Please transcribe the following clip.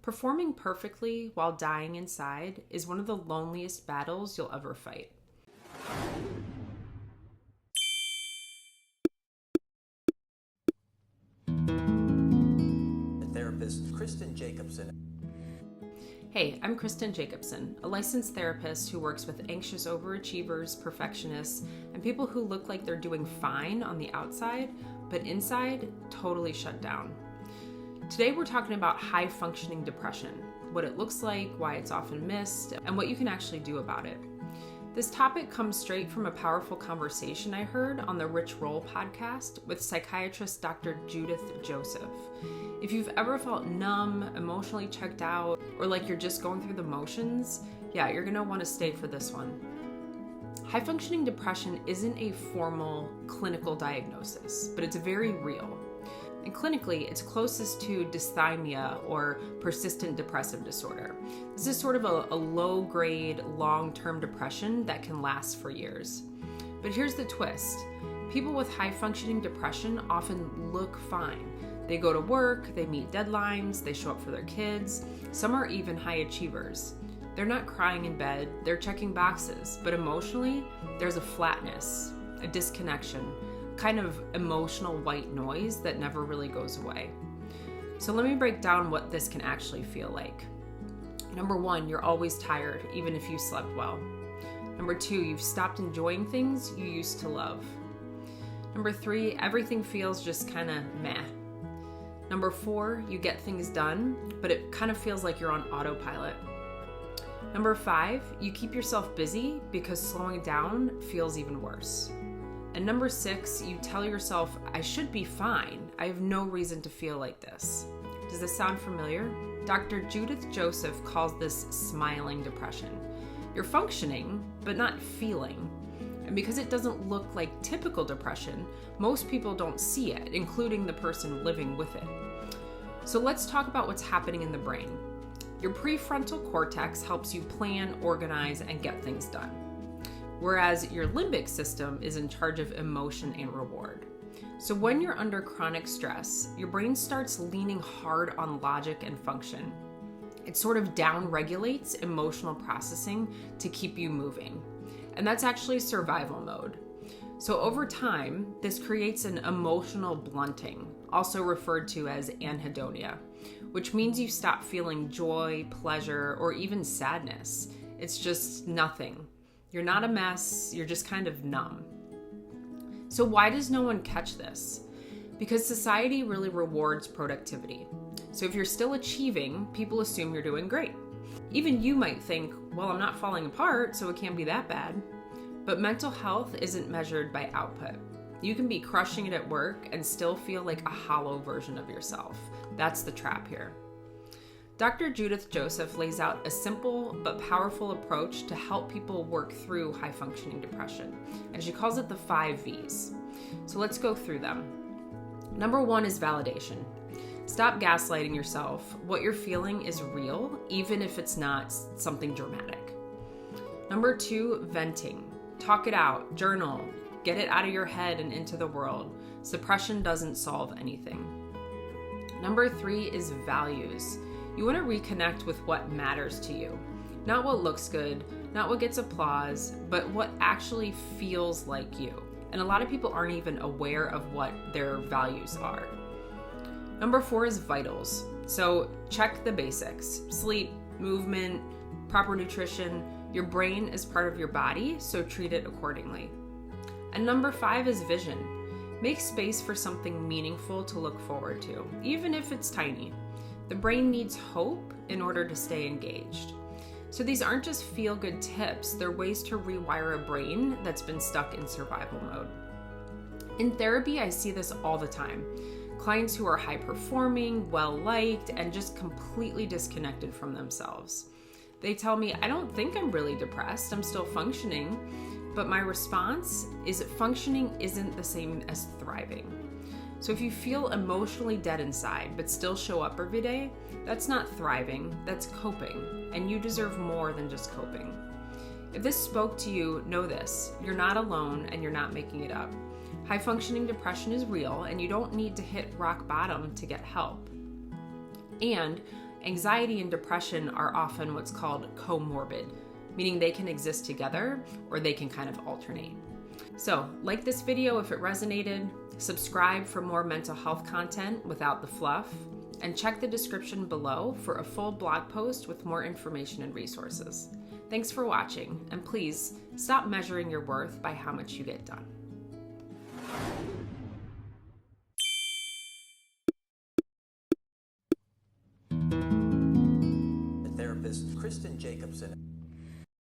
Performing perfectly while dying inside is one of the loneliest battles you'll ever fight. Therapist Kristen Jacobson. Hey, I'm Kristen Jacobson, a licensed therapist who works with anxious overachievers, perfectionists, and people who look like they're doing fine on the outside, but inside, totally shut down. Today we're talking about high-functioning depression, what it looks like, why it's often missed, and what you can actually do about it. This topic comes straight from a powerful conversation I heard on the Rich Roll podcast with psychiatrist Dr. Judith Joseph. If you've ever felt numb, emotionally checked out, or like you're just going through the motions, you're going to want to stay for this one. High-functioning depression isn't a formal clinical diagnosis, but it's very real. And clinically, it's closest to dysthymia or persistent depressive disorder. This is sort of a low-grade, long-term depression that can last for years. But here's the twist. People with high-functioning depression often look fine. They go to work, they meet deadlines, they show up for their kids. Some are even high achievers. They're not crying in bed, they're checking boxes. But emotionally, there's a flatness, a disconnection, kind of emotional white noise that never really goes away. So let me break down what this can actually feel like. Number one, you're always tired, even if you slept well. Number two, you've stopped enjoying things you used to love. Number three, everything feels just kind of meh. Number four, you get things done, but it kind of feels like you're on autopilot. Number five, you keep yourself busy because slowing down feels even worse. And number six, you tell yourself, I should be fine. I have no reason to feel like this. Does this sound familiar? Dr. Judith Joseph calls this smiling depression. You're functioning, but not feeling. And because it doesn't look like typical depression, most people don't see it, including the person living with it. So let's talk about what's happening in the brain. Your prefrontal cortex helps you plan, organize, and get things done, whereas your limbic system is in charge of emotion and reward. So when you're under chronic stress, your brain starts leaning hard on logic and function. It sort of down-regulates emotional processing to keep you moving. And that's actually survival mode. So over time, this creates an emotional blunting, also referred to as anhedonia, which means you stop feeling joy, pleasure, or even sadness. It's just nothing. You're not a mess, you're just kind of numb. So why does no one catch this? Because society really rewards productivity. So if you're still achieving, people assume you're doing great. Even you might think, well, I'm not falling apart, so it can't be that bad. But mental health isn't measured by output. You can be crushing it at work and still feel like a hollow version of yourself. That's the trap here. Dr. Judith Joseph lays out a simple but powerful approach to help people work through high-functioning depression, and she calls it the 5 V's. So let's go through them. Number one is validation. Stop gaslighting yourself. What you're feeling is real, even if it's not something dramatic. Number two, venting. Talk it out, journal, get it out of your head and into the world. Suppression doesn't solve anything. Number three is values. You want to reconnect with what matters to you. Not what looks good, not what gets applause, but what actually feels like you. And a lot of people aren't even aware of what their values are. Number four is vitals. So check the basics. Sleep, movement, proper nutrition. Your brain is part of your body, so treat it accordingly. And number five is vision. Make space for something meaningful to look forward to, even if it's tiny. The brain needs hope in order to stay engaged. So these aren't just feel-good tips, they're ways to rewire a brain that's been stuck in survival mode. In therapy, I see this all the time. Clients who are high-performing, well-liked, and just completely disconnected from themselves. They tell me, I don't think I'm really depressed, I'm still functioning, but my response is that functioning isn't the same as thriving. So if you feel emotionally dead inside but still show up every day, that's not thriving, that's coping, and you deserve more than just coping. If this spoke to you, know this, you're not alone and you're not making it up. High-functioning depression is real and you don't need to hit rock bottom to get help. And Anxiety and depression are often what's called comorbid, meaning they can exist together or they can kind of alternate. So, like this video if it resonated, subscribe for more mental health content without the fluff, and check the description below for a full blog post with more information and resources. Thanks for watching, and please stop measuring your worth by how much you get done. Therapist Kristen Jacobson.